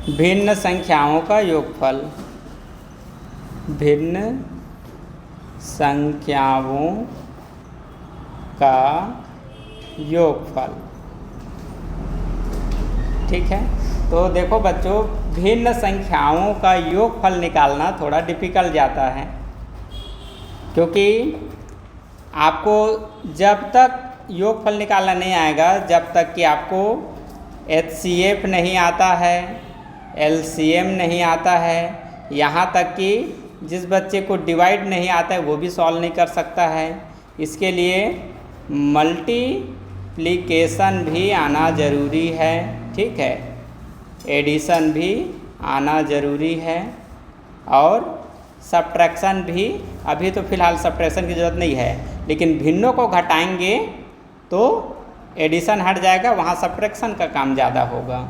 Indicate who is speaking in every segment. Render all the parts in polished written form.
Speaker 1: भिन्न संख्याओं का योगफल, भिन्न संख्याओं का योगफल। ठीक है, तो देखो बच्चों, भिन्न संख्याओं का योगफल निकालना थोड़ा डिफ़िकल्ट जाता है, क्योंकि आपको जब तक योगफल निकालना नहीं आएगा, जब तक कि आपको HCF नहीं आता है, LCM नहीं आता है, यहाँ तक कि जिस बच्चे को डिवाइड नहीं आता है वो भी सॉल्व नहीं कर सकता है। इसके लिए मल्टीप्लिकेशन भी आना ज़रूरी है। ठीक है, एडिशन भी आना ज़रूरी है, और सब्ट्रैक्शन भी। अभी तो फ़िलहाल सब्ट्रैक्शन की ज़रूरत नहीं है, लेकिन भिन्नों को घटाएंगे तो एडिशन हट जाएगा, वहाँ सब्ट्रैक्शन का काम ज़्यादा होगा।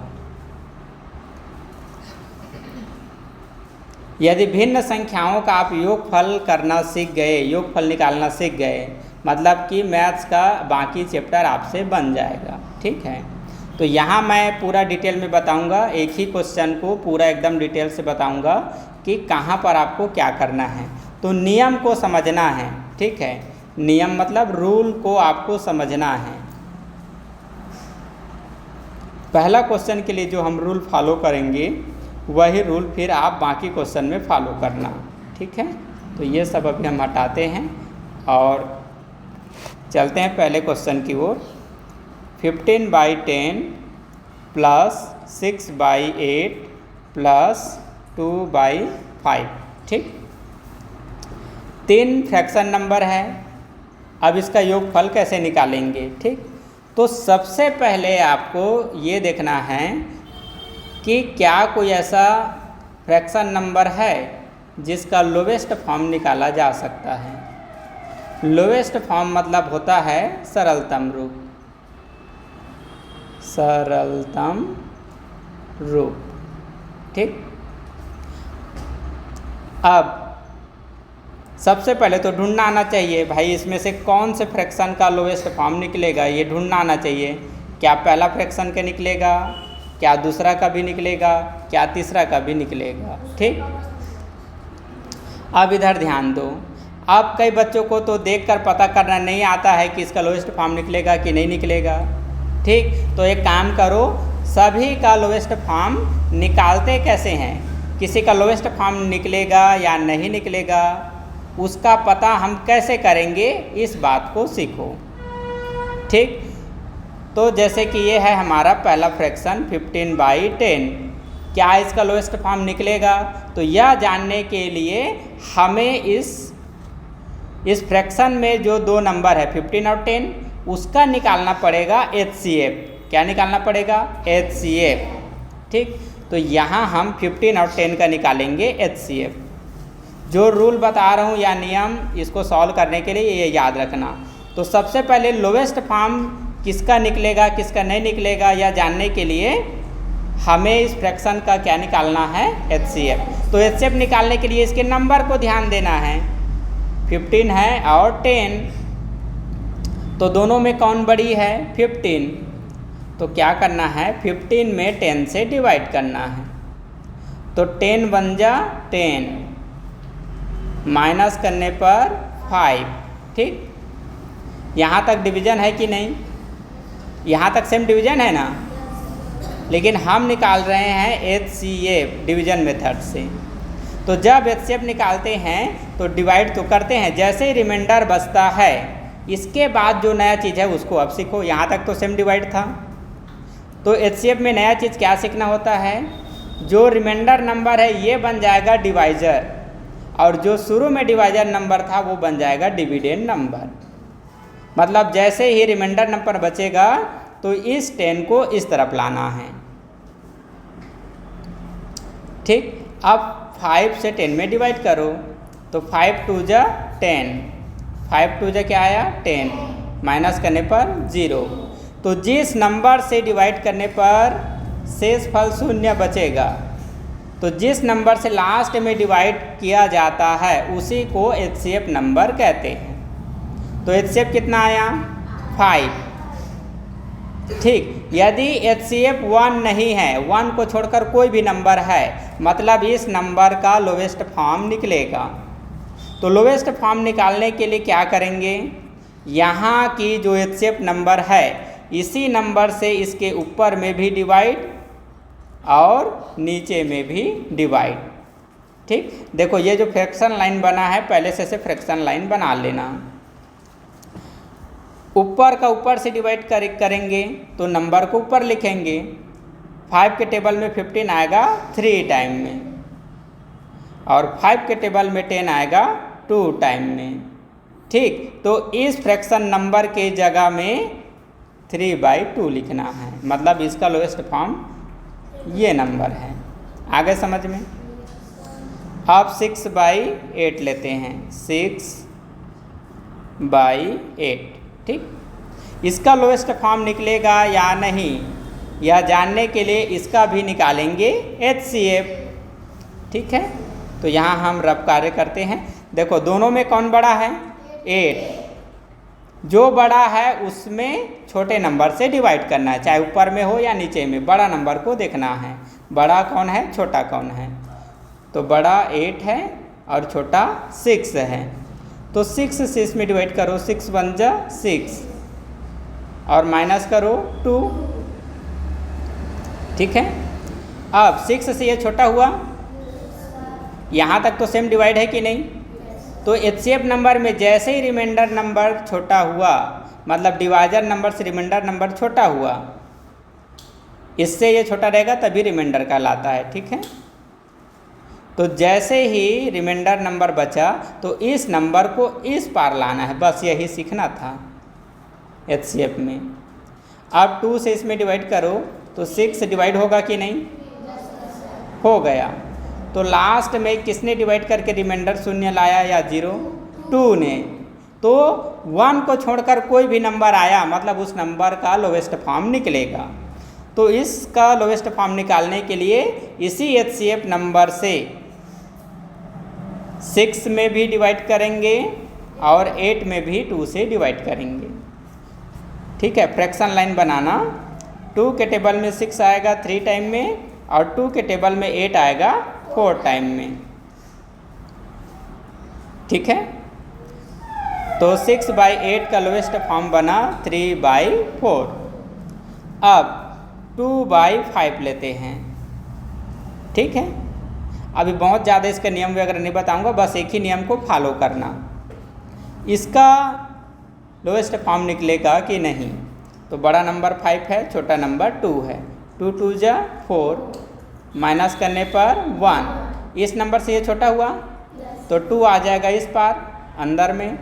Speaker 1: यदि भिन्न संख्याओं का आप योगफल करना सीख गए, योगफल निकालना सीख गए, मतलब कि मैथ्स का बाकी चैप्टर आपसे बन जाएगा। ठीक है, तो यहाँ मैं पूरा डिटेल में बताऊँगा, एक ही क्वेश्चन को पूरा एकदम डिटेल से बताऊँगा कि कहाँ पर आपको क्या करना है। तो नियम को समझना है। ठीक है, नियम मतलब रूल को आपको समझना है। पहला क्वेश्चन के लिए जो हम रूल फॉलो करेंगे वही रूल फिर आप बाकी क्वेश्चन में फॉलो करना। ठीक है, तो ये सब अभी हम हटाते हैं और चलते हैं पहले क्वेश्चन की ओर। 15/10 प्लस 6/8 प्लस 2/5। ठीक, 3 फ्रैक्शन नंबर है। अब इसका योगफल कैसे निकालेंगे? ठीक, तो सबसे पहले आपको ये देखना है कि क्या कोई ऐसा फ्रैक्शन नंबर है जिसका लोवेस्ट फॉर्म निकाला जा सकता है। लोवेस्ट फॉर्म मतलब होता है सरलतम रूप, सरलतम रूप। ठीक, अब सबसे पहले तो ढूंढना आना चाहिए भाई, इसमें से कौन से फ्रैक्शन का लोवेस्ट फॉर्म निकलेगा, ये ढूंढना आना चाहिए। क्या पहला फ्रैक्शन का निकलेगा, क्या दूसरा का भी निकलेगा, क्या तीसरा का भी निकलेगा। ठीक, अब इधर ध्यान दो। अब कई बच्चों को तो देखकर पता करना नहीं आता है कि इसका लोवेस्ट फॉर्म निकलेगा कि नहीं निकलेगा। ठीक, तो एक काम करो, सभी का लोवेस्ट फॉर्म निकालते कैसे हैं, किसी का लोवेस्ट फॉर्म निकलेगा या नहीं निकलेगा, उसका पता हम कैसे करेंगे, इस बात को सीखो। ठीक, तो जैसे कि ये है हमारा पहला फ्रैक्शन 15/10, क्या इसका लोएस्ट फॉर्म निकलेगा? तो यह जानने के लिए हमें इस फ्रैक्शन में जो दो नंबर है 15 और 10, उसका निकालना पड़ेगा HCF। क्या निकालना पड़ेगा? HCF। ठीक, तो यहाँ हम 15 और 10 का निकालेंगे HCF। जो रूल बता रहा हूँ या नियम, इसको सॉल्व करने के लिए ये याद रखना। तो सबसे पहले लोवेस्ट फॉर्म किसका निकलेगा किसका नहीं निकलेगा, यह जानने के लिए हमें इस फ्रैक्शन का क्या निकालना है, HCF। तो HCF निकालने के लिए इसके नंबर को ध्यान देना है। 15 है और 10, तो दोनों में कौन बड़ी है? 15। तो क्या करना है, 15 में 10 से डिवाइड करना है। तो 10 बन जा 10, माइनस करने पर 5। ठीक, यहाँ तक डिवीज़न है कि नहीं? यहाँ तक सेम डिवीज़न है ना, लेकिन हम निकाल रहे हैं HCF डिवीज़न मेथड से। तो जब HCF निकालते हैं तो डिवाइड तो करते हैं, जैसे ही रिमाइंडर बचता है इसके बाद जो नया चीज़ है उसको अब सीखो। यहाँ तक तो सेम डिवाइड था, तो HCF में नया चीज़ क्या सीखना होता है, जो रिमाइंडर नंबर है ये बन जाएगा डिवाइज़र, और जो शुरू में डिवाइज़र नंबर था वो बन जाएगा डिविडेंड नंबर। मतलब जैसे ही रिमाइंडर नंबर बचेगा तो इस 10 को इस तरफ लाना है। ठीक, अब 5 से 10 में डिवाइड करो, तो 5 2 जा 10, 5 2 जा क्या आया 10, माइनस करने पर 0। तो जिस नंबर से डिवाइड करने पर शेषफल 0 बचेगा, तो जिस नंबर से लास्ट में डिवाइड किया जाता है उसी को HCF नंबर कहते हैं। तो HCF कितना आया 5। ठीक, यदि HCF 1 नहीं है, 1 को छोड़कर कोई भी नंबर है, मतलब इस नंबर का लोवेस्ट फॉर्म निकलेगा। तो लोवेस्ट फॉर्म निकालने के लिए क्या करेंगे, यहाँ की जो HCF नंबर है इसी नंबर से इसके ऊपर में भी डिवाइड और नीचे में भी डिवाइड। ठीक, देखो ये जो फ्रैक्शन लाइन बना है पहले से फ्रैक्शन लाइन बना लेना। ऊपर का ऊपर से डिवाइड करेंगे तो नंबर को ऊपर लिखेंगे। 5 के टेबल में 15 आएगा 3 टाइम में, और 5 के टेबल में 10 आएगा 2 टाइम में। ठीक, तो इस फ्रैक्शन नंबर के जगह में 3/2 लिखना है, मतलब इसका लोएस्ट फॉर्म ये नंबर है। आगे समझ में। अब 6/8 लेते हैं, 6/8। ठीक, इसका लोएस्ट फॉर्म निकलेगा या नहीं, यह जानने के लिए इसका भी निकालेंगे HCF। ठीक है, तो यहाँ हम रफ कार्य करते हैं। देखो दोनों में कौन बड़ा है, 8। जो बड़ा है उसमें छोटे नंबर से डिवाइड करना है, चाहे ऊपर में हो या नीचे में, बड़ा नंबर को देखना है। बड़ा कौन है, छोटा कौन है, तो बड़ा 8 है और छोटा 6 है। तो 6 से इसमें डिवाइड करो, 6 × 1 = 6 और माइनस करो 2। ठीक है, अब 6 से ये छोटा हुआ, यहाँ तक तो सेम डिवाइड है कि नहीं। तो HCF नंबर में जैसे ही रिमाइंडर नंबर छोटा हुआ, मतलब डिवाइजर नंबर से रिमाइंडर नंबर छोटा हुआ, इससे ये छोटा रहेगा तभी रिमाइंडर कहलाता है। ठीक है, तो जैसे ही रिमाइंडर नंबर बचा तो इस नंबर को इस पार लाना है, बस यही सीखना था HCF में। अब 2 से इसमें डिवाइड करो तो 6 डिवाइड होगा कि नहीं, हो गया। तो लास्ट में किसने डिवाइड करके रिमाइंडर 0 लाया या 0, 2 ने। तो 1 को छोड़कर कोई भी नंबर आया, मतलब उस नंबर का लोवेस्ट फॉर्म निकलेगा। तो इसका लोवेस्ट फॉर्म निकालने के लिए इसी HCF नंबर से 6 में भी डिवाइड करेंगे और 8 में भी 2 से डिवाइड करेंगे। ठीक है, फ्रैक्शन लाइन बनाना। 2 के टेबल में 6 आएगा 3 टाइम में, और 2 के टेबल में 8 आएगा 4 टाइम में। ठीक है, तो 6/8 का लोवेस्ट फॉर्म बना 3/4। अब 2/5 लेते हैं। ठीक है, अभी बहुत ज़्यादा इसके नियम वगैरह नहीं बताऊंगा, बस एक ही नियम को फॉलो करना। इसका लोएस्ट फॉर्म निकलेगा कि नहीं, तो बड़ा नंबर 5 है, छोटा नंबर 2 है। 2 × 2 = 4, माइनस करने पर 1। इस नंबर से ये छोटा हुआ तो 2 आ जाएगा इस पार अंदर में,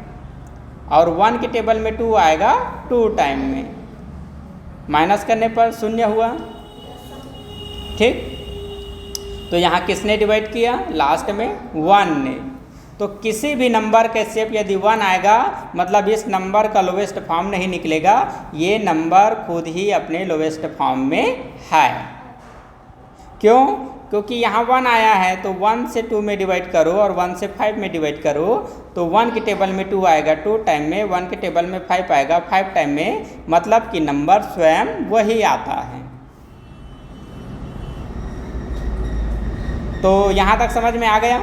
Speaker 1: और 1 के टेबल में 2 आएगा 2 टाइम में, माइनस करने पर 0 हुआ। ठीक, तो यहाँ किसने डिवाइड किया, लास्ट में 1 ने। तो किसी भी नंबर का HCF यदि 1 आएगा, मतलब इस नंबर का लोवेस्ट फॉर्म नहीं निकलेगा, ये नंबर खुद ही अपने लोवेस्ट फॉर्म में है। क्यों, क्योंकि यहाँ 1 आया है तो 1 से 2 में डिवाइड करो और 1 से 5 में डिवाइड करो, तो 1 के टेबल में 2 आएगा 2 टाइम में, 1 के टेबल में 5 आएगा 5 टाइम में, मतलब कि नंबर स्वयं वही आता है। तो यहाँ तक समझ में आ गया।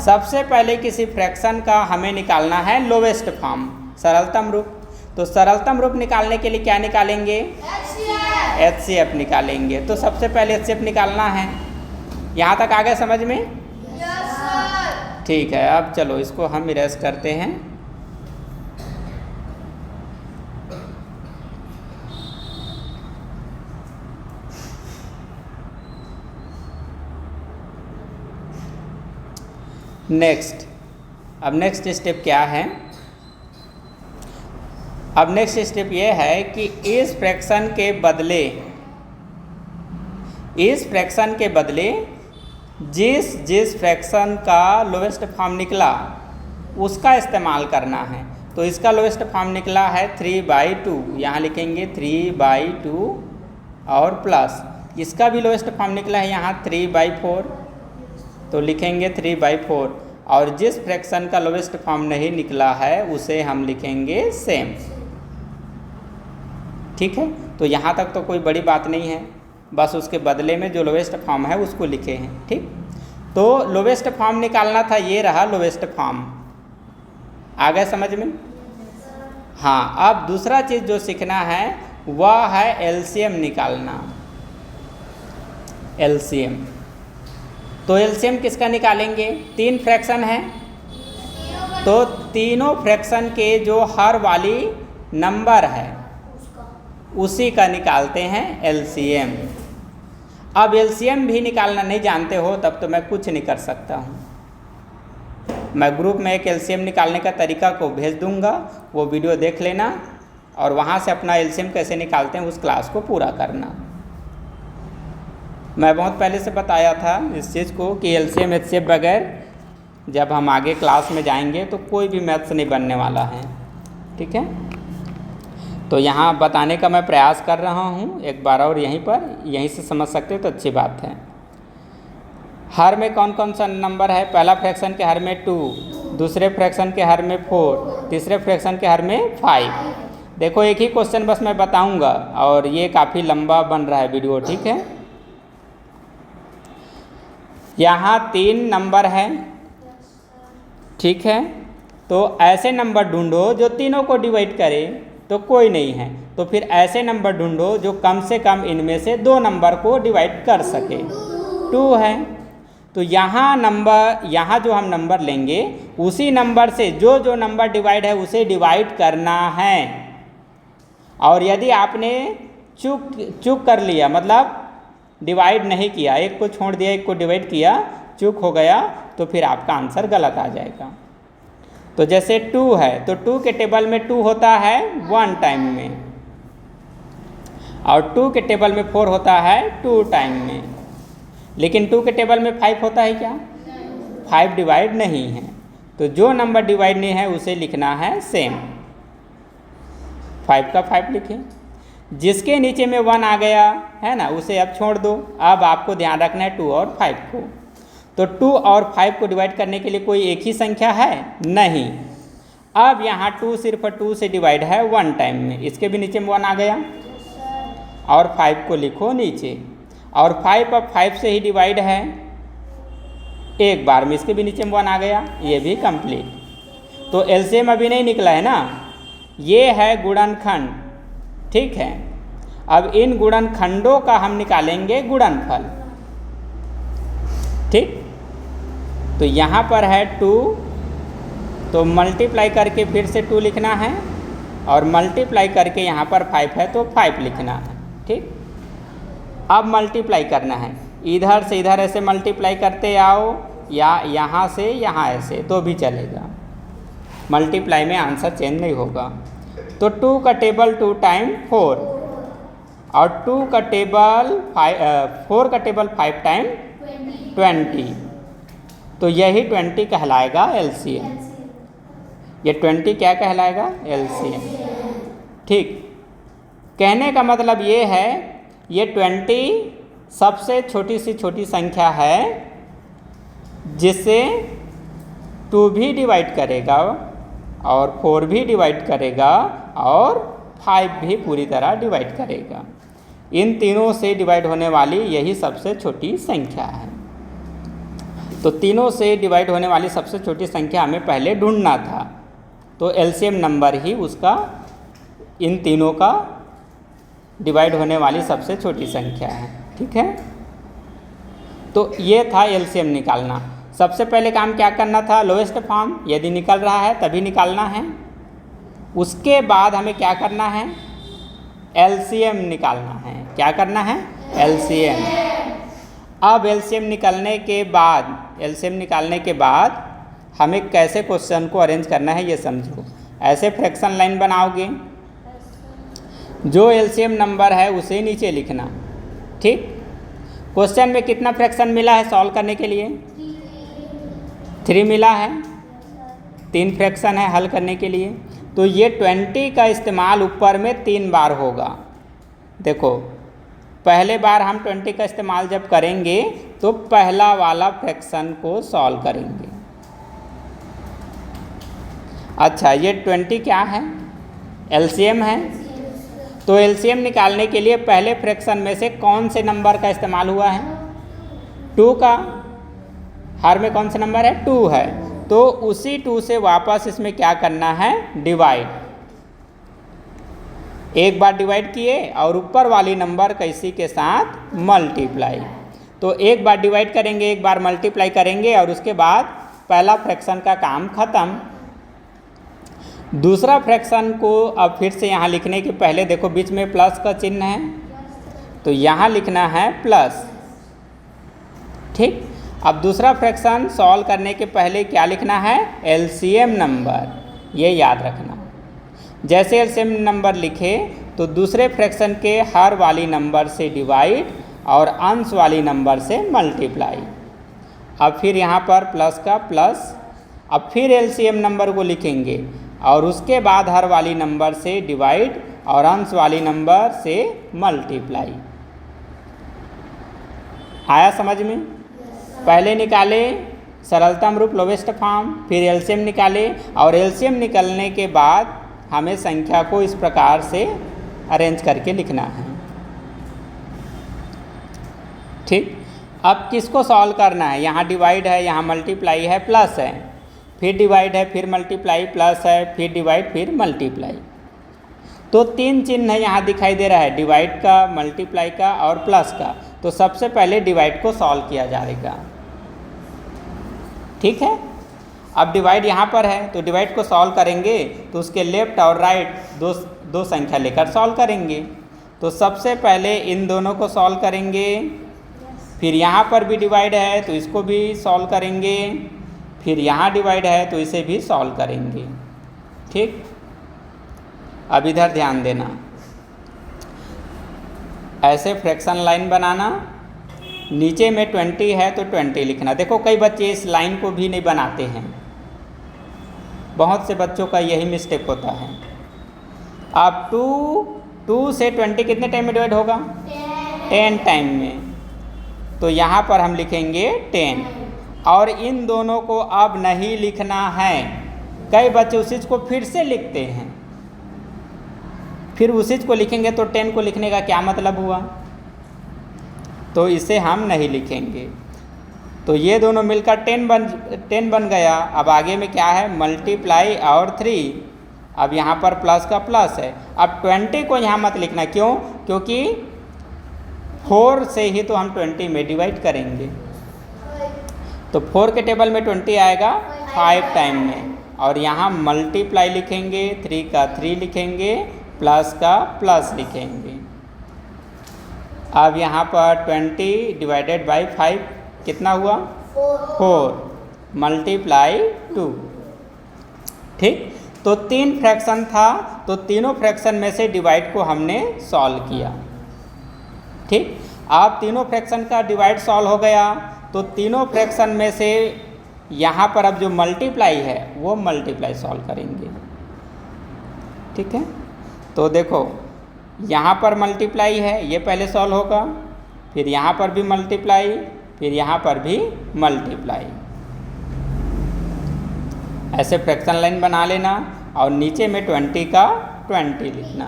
Speaker 1: सबसे पहले किसी फ्रैक्शन का हमें निकालना है लोवेस्ट फॉर्म, सरलतम रूप। तो सरलतम रूप निकालने के लिए क्या निकालेंगे, HCF निकालेंगे। तो सबसे पहले HCF निकालना है। यहाँ तक आ गया समझ में?
Speaker 2: Yes sir.
Speaker 1: ठीक है, अब चलो इसको हम इरेज करते हैं। नेक्स्ट, अब नेक्स्ट स्टेप क्या है? अब नेक्स्ट स्टेप ये है कि इस फ्रैक्शन के बदले जिस फ्रैक्शन का लोवेस्ट फॉर्म निकला उसका इस्तेमाल करना है। तो इसका लोवेस्ट फॉर्म निकला है 3/2, यहाँ लिखेंगे 3/2 और प्लस इसका भी लोवेस्ट फॉर्म निकला है यहाँ 3/4, तो लिखेंगे 3/4। और जिस फ्रैक्शन का लोवेस्ट फॉर्म नहीं निकला है उसे हम लिखेंगे सेम। ठीक है, तो यहाँ तक तो कोई बड़ी बात नहीं है, बस उसके बदले में जो लोवेस्ट फॉर्म है उसको लिखे हैं। ठीक, तो लोवेस्ट फॉर्म निकालना था, ये रहा लोवेस्ट फॉर्म। आ गए समझ में? हाँ, अब दूसरा चीज़ जो सीखना है वह है एलसीएम निकालना। एलसीएम, तो एलसीएम किसका निकालेंगे? 3 फ्रैक्शन है, तो तीनों फ्रैक्शन के जो हर वाली नंबर है उसी का निकालते हैं एलसीएम। अब एलसीएम भी निकालना नहीं जानते हो तब तो मैं कुछ नहीं कर सकता हूँ। मैं ग्रुप में एक एलसीएम निकालने का तरीका को भेज दूंगा, वो वीडियो देख लेना और वहाँ से अपना एलसीएम कैसे निकालते हैं उस क्लास को पूरा करना। मैं बहुत पहले से बताया था इस चीज़ को कि एलसीएम एचसीएफ बगैर जब हम आगे क्लास में जाएंगे तो कोई भी मैथ्स नहीं बनने वाला है। ठीक है, तो यहाँ बताने का मैं प्रयास कर रहा हूँ एक बार और, यहीं से समझ सकते हो तो अच्छी बात है। हर में कौन कौन सा नंबर है? पहला फ्रैक्शन के हर में 2, दूसरे फ्रैक्शन के हर में 4, तीसरे फ्रैक्शन के हर में 5। देखो एक ही क्वेश्चन बस मैं बताऊंगा और ये काफ़ी लंबा बन रहा है वीडियो। ठीक है, यहाँ 3 नंबर है। ठीक है, तो ऐसे नंबर ढूंढो जो तीनों को डिवाइड करे, तो कोई नहीं है, तो फिर ऐसे नंबर ढूंढो जो कम से कम इनमें से 2 नंबर को डिवाइड कर सके। 2 है, तो यहाँ जो हम नंबर लेंगे उसी नंबर से जो नंबर डिवाइड है उसे डिवाइड करना है। और यदि आपने चूक कर लिया, मतलब डिवाइड नहीं किया, एक को छोड़ दिया एक को डिवाइड किया, चूक हो गया, तो फिर आपका आंसर गलत आ जाएगा। तो जैसे 2 है तो 2 के टेबल में 2 होता है 1 टाइम में, और 2 के टेबल में 4 होता है 2 टाइम में। लेकिन 2 के टेबल में 5 होता है क्या? 5 डिवाइड नहीं है, तो जो नंबर डिवाइड नहीं है उसे लिखना है सेम। 5 का 5 लिखें, जिसके नीचे में 1 आ गया है ना उसे अब छोड़ दो। अब आपको ध्यान रखना है 2 और 5 को। तो 2 और 5 को डिवाइड करने के लिए कोई एक ही संख्या है? नहीं। अब यहाँ 2 सिर्फ 2 से डिवाइड है 1 टाइम में, इसके भी नीचे में 1 आ गया, और 5 को लिखो नीचे, और 5 अब 5 से ही डिवाइड है एक बार में, इसके भी नीचे में 1 आ गया, ये भी कंप्लीट। तो एलसीएम अभी नहीं निकला है ना, ये है गुणनखंड। ठीक है, अब इन गुणनखंडों का हम निकालेंगे गुणनफल। ठीक, तो यहाँ पर है 2, तो मल्टीप्लाई करके फिर से 2 लिखना है, और मल्टीप्लाई करके यहाँ पर 5 है तो 5 लिखना है। ठीक, अब मल्टीप्लाई करना है, इधर से इधर ऐसे मल्टीप्लाई करते आओ, या यहाँ से यहाँ ऐसे तो भी चलेगा, मल्टीप्लाई में आंसर चेंज नहीं होगा। तो 2 का टेबल 2 टाइम 4, और 2 का टेबल 4 का टेबल 5 टाइम 20, तो यही 20 कहलाएगा एलसीएम। ये 20 क्या कहलाएगा? एलसीएम। ठीक, कहने का मतलब ये है, ये 20 सबसे छोटी से छोटी संख्या है जिससे 2 भी डिवाइड करेगा, और 4 भी डिवाइड करेगा, और 5 भी पूरी तरह डिवाइड करेगा। इन तीनों से डिवाइड होने वाली यही सबसे छोटी संख्या है। तो तीनों से डिवाइड होने वाली सबसे छोटी संख्या हमें पहले ढूंढना था, तो एलसीएम नंबर ही उसका इन तीनों का डिवाइड होने वाली सबसे छोटी संख्या है। ठीक है, तो ये था एलसीएम निकालना। सबसे पहले काम क्या करना था? लोएस्ट फॉर्म यदि निकल रहा है तभी निकालना है। उसके बाद हमें क्या करना है? एलसीएम निकालना है। क्या करना है? एलसीएम। अब एलसीएम निकालने के बाद हमें कैसे क्वेश्चन को अरेंज करना है ये समझो। ऐसे फ्रैक्शन लाइन बनाओगे, जो एलसीएम नंबर है उसे नीचे लिखना। ठीक, क्वेश्चन में कितना फ्रैक्शन मिला है सॉल्व करने के लिए? 3 मिला है। 3 फ्रैक्शन है हल करने के लिए, तो ये 20 का इस्तेमाल ऊपर में 3 बार होगा। देखो, पहले बार हम 20 का इस्तेमाल जब करेंगे तो पहला वाला फ्रैक्शन को सॉल्व करेंगे। अच्छा, ये 20 क्या है? एलसीएम है। तो एलसीएम निकालने के लिए पहले फ्रैक्शन में से कौन से नंबर का इस्तेमाल हुआ है? 2 का। हर में कौन सा नंबर है? 2 है। तो उसी 2 से वापस इसमें क्या करना है? डिवाइड। एक बार डिवाइड किए और ऊपर वाली नंबर का इसी के साथ मल्टीप्लाई। तो एक बार डिवाइड करेंगे, एक बार मल्टीप्लाई करेंगे और उसके बाद पहला फ्रैक्शन का काम खत्म। दूसरा फ्रैक्शन को अब फिर से यहाँ लिखने के पहले देखो बीच में प्लस का चिन्ह है, तो यहाँ लिखना है प्लस। ठीक। अब दूसरा फ्रैक्शन सॉल्व करने के पहले क्या लिखना है? LCM number. ये याद रखना। जैसे एलसीएम नंबर लिखे तो दूसरे फ्रैक्शन के हर वाली नंबर से डिवाइड और अंश वाली नंबर से मल्टीप्लाई। अब फिर यहाँ पर प्लस का प्लस। अब फिर एलसीएम नंबर को लिखेंगे और उसके बाद हर वाली नंबर से डिवाइड और अंश वाली नंबर से मल्टीप्लाई। आया समझ में? पहले निकाले सरलतम रूप लोवेस्ट फॉर्म, फिर एलसीएम निकाले और एलसीएम निकलने के बाद हमें संख्या को इस प्रकार से अरेंज करके लिखना है। ठीक। अब किसको सॉल्व करना है? यहाँ डिवाइड है, यहाँ मल्टीप्लाई है, प्लस है, फिर डिवाइड है, फिर मल्टीप्लाई, प्लस है, फिर डिवाइड, फिर मल्टीप्लाई। तो 3 चिन्ह यहाँ दिखाई दे रहा है, डिवाइड का, मल्टीप्लाई का और प्लस का। तो सबसे पहले डिवाइड को सॉल्व किया जाएगा। ठीक है। अब डिवाइड यहाँ पर है तो डिवाइड को सॉल्व करेंगे तो उसके लेफ्ट और राइट दो संख्या लेकर सॉल्व करेंगे। तो सबसे पहले इन दोनों को सॉल्व करेंगे, फिर यहाँ पर भी डिवाइड है तो इसको भी सॉल्व करेंगे, फिर यहाँ डिवाइड है तो इसे भी सॉल्व करेंगे। ठीक। अब इधर ध्यान देना, ऐसे फ्रैक्शन लाइन बनाना, नीचे में 20 है तो 20 लिखना। देखो कई बच्चे इस लाइन को भी नहीं बनाते हैं, बहुत से बच्चों का यही मिस्टेक होता है। अब 2 से 20 कितने टाइम में डिवाइड होगा? 10 टाइम में। तो यहाँ पर हम लिखेंगे 10 और इन दोनों को अब नहीं लिखना है। कई बच्चे उसी को फिर से लिखते हैं, फिर उसी को लिखेंगे तो 10 को लिखने का क्या मतलब हुआ? तो इसे हम नहीं लिखेंगे। तो ये दोनों मिलकर 10 बन गया। अब आगे में क्या है? मल्टीप्लाई और 3। अब यहाँ पर प्लस का प्लस है। अब 20 को यहाँ मत लिखना, क्यों? क्योंकि 4 से ही तो हम 20 में डिवाइड करेंगे। तो 4 के टेबल में 20 आएगा 5 टाइम में, और यहाँ मल्टीप्लाई लिखेंगे, 3 का 3 लिखेंगे, प्लस का प्लस लिखेंगे। अब यहाँ पर 20 डिवाइडेड बाई 5 कितना हुआ? 4 मल्टीप्लाई 2। ठीक। तो 3 फ्रैक्शन था, तो तीनों फ्रैक्शन में से डिवाइड को हमने सॉल्व किया। ठीक। अब तीनों फ्रैक्शन का डिवाइड सॉल्व हो गया तो तीनों फ्रैक्शन में से यहाँ पर अब जो मल्टीप्लाई है वो मल्टीप्लाई सॉल्व करेंगे। ठीक है। तो देखो यहाँ पर मल्टीप्लाई है, ये पहले सॉल्व होगा, फिर यहाँ पर भी मल्टीप्लाई, फिर यहाँ पर भी मल्टीप्लाई। ऐसे फ्रैक्शन लाइन बना लेना और नीचे में 20 का 20 लिखना।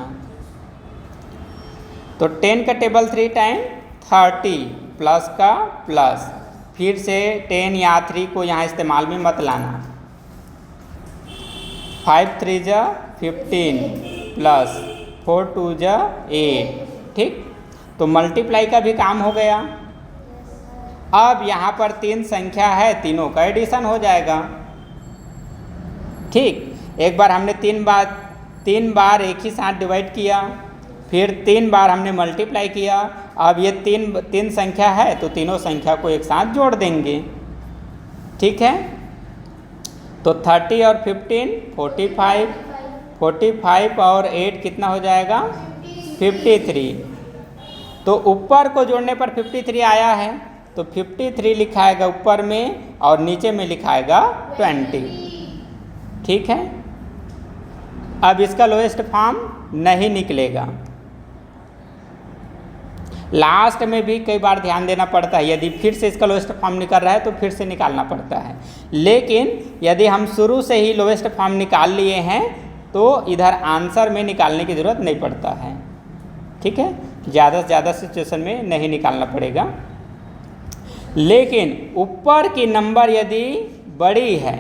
Speaker 1: तो 10 का टेबल 3 टाइम 30 प्लस का प्लस, फिर से 10 या 3 को यहाँ इस्तेमाल में मत लाना। 5 3 जा 15 प्लस 4 2 जा 8। ठीक। तो मल्टीप्लाई का भी काम हो गया। अब यहाँ पर 3 संख्या है, तीनों का एडिशन हो जाएगा। ठीक। एक बार हमने 3 बार एक ही साथ डिवाइड किया, फिर 3 बार हमने मल्टीप्लाई किया। अब ये तीन संख्या है तो तीनों संख्या को एक साथ जोड़ देंगे। ठीक है। तो 30 और 15 45, 45 और 8 कितना हो जाएगा? 53। तो ऊपर को जोड़ने पर 53 आया है तो 53 लिखाएगा ऊपर में और नीचे में लिखाएगा 20। ठीक है। अब इसका लोएस्ट फॉर्म नहीं निकलेगा। लास्ट में भी कई बार ध्यान देना पड़ता है, यदि फिर से इसका लोएस्ट फॉर्म निकल रहा है तो फिर से निकालना पड़ता है। लेकिन यदि हम शुरू से ही लोएस्ट फॉर्म निकाल लिए हैं तो इधर आंसर में निकालने की ज़रूरत नहीं पड़ता है। ठीक है, ज़्यादा से ज़्यादा सिचुएशन में नहीं निकालना पड़ेगा। लेकिन ऊपर की नंबर यदि बड़ी है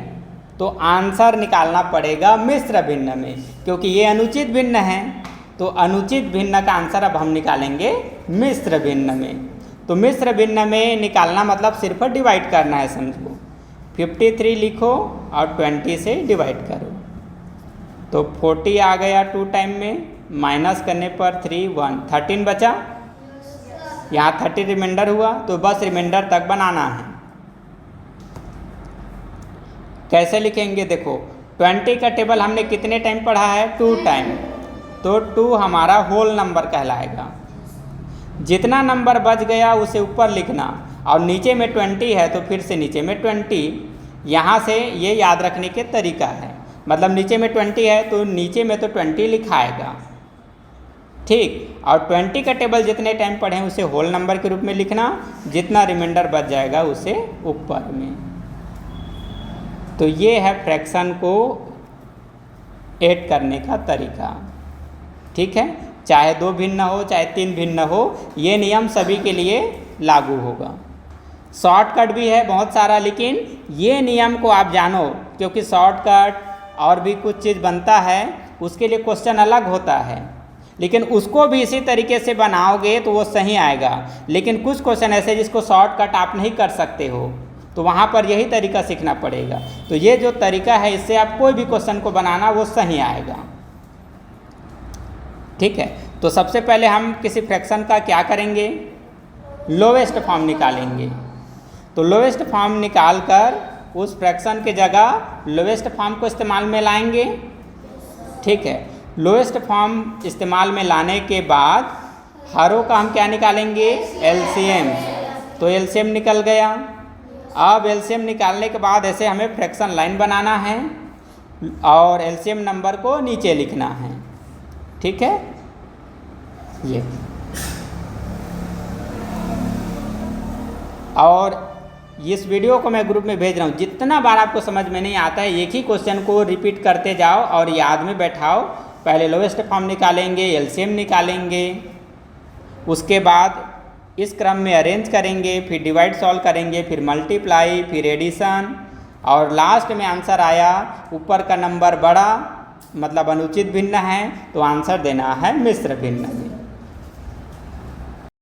Speaker 1: तो आंसर निकालना पड़ेगा मिश्र भिन्न में, क्योंकि ये अनुचित भिन्न है। तो अनुचित भिन्न का आंसर अब हम निकालेंगे मिश्र भिन्न में। तो मिश्र भिन्न में निकालना मतलब सिर्फ डिवाइड करना है, समझो। 53 लिखो और 20 से डिवाइड करो, तो 40 आ गया 2 टाइम में, माइनस करने पर 3 1 13 बचा। यहाँ 30 रिमाइंडर हुआ, तो बस रिमाइंडर तक बनाना है। कैसे लिखेंगे देखो, 20 का टेबल हमने कितने टाइम पढ़ा है, 2 टाइम, तो 2 हमारा होल नंबर कहलाएगा। जितना नंबर बच गया उसे ऊपर लिखना, और नीचे में 20 है तो फिर से नीचे में 20। यहाँ से ये याद रखने के तरीका है, मतलब नीचे में 20 है तो नीचे में तो 20 लिखाएगा, ठीक। और 20 का टेबल जितने टाइम पढ़े हैं उसे होल नंबर के रूप में लिखना, जितना रिमाइंडर बच जाएगा उसे ऊपर में। तो ये है फ्रैक्शन को ऐड करने का तरीका, ठीक है। चाहे 2 भिन्न हो चाहे 3 भिन्न हो, ये नियम सभी के लिए लागू होगा। शॉर्टकट भी है बहुत सारा, लेकिन ये नियम को आप जानो, क्योंकि शॉर्टकट और भी कुछ चीज़ बनता है उसके लिए क्वेश्चन अलग होता है, लेकिन उसको भी इसी तरीके से बनाओगे तो वो सही आएगा। लेकिन कुछ क्वेश्चन ऐसे जिसको शॉर्टकट आप नहीं कर सकते हो, तो वहाँ पर यही तरीका सीखना पड़ेगा। तो ये जो तरीका है इससे आप कोई भी क्वेश्चन को बनाना वो सही आएगा, ठीक है। तो सबसे पहले हम किसी फ्रैक्शन का क्या करेंगे, लोवेस्ट फॉर्म निकालेंगे। तो लोवेस्ट फॉर्म निकाल कर उस फ्रैक्शन के जगह लोवेस्ट फॉर्म को इस्तेमाल में लाएंगे, ठीक है। लोवेस्ट फॉर्म इस्तेमाल में लाने के बाद हरों का हम क्या निकालेंगे, एलसीएम। तो एलसीएम निकल गया। अब एलसीएम निकालने के बाद ऐसे हमें फ्रैक्शन लाइन बनाना है और एलसीएम नंबर को नीचे लिखना है, ठीक है। ये और इस वीडियो को मैं ग्रुप में भेज रहा हूँ। जितना बार आपको समझ में नहीं आता है, एक ही क्वेश्चन को रिपीट करते जाओ और याद में बैठाओ। पहले लोवेस्ट फॉर्म निकालेंगे, एलसीएम निकालेंगे, उसके बाद इस क्रम में अरेंज करेंगे, फिर डिवाइड सॉल्व करेंगे, फिर मल्टीप्लाई, फिर एडिशन, और लास्ट में आंसर आया ऊपर का नंबर बड़ा मतलब अनुचित भिन्न है, तो आंसर देना है मिश्र भिन्न में।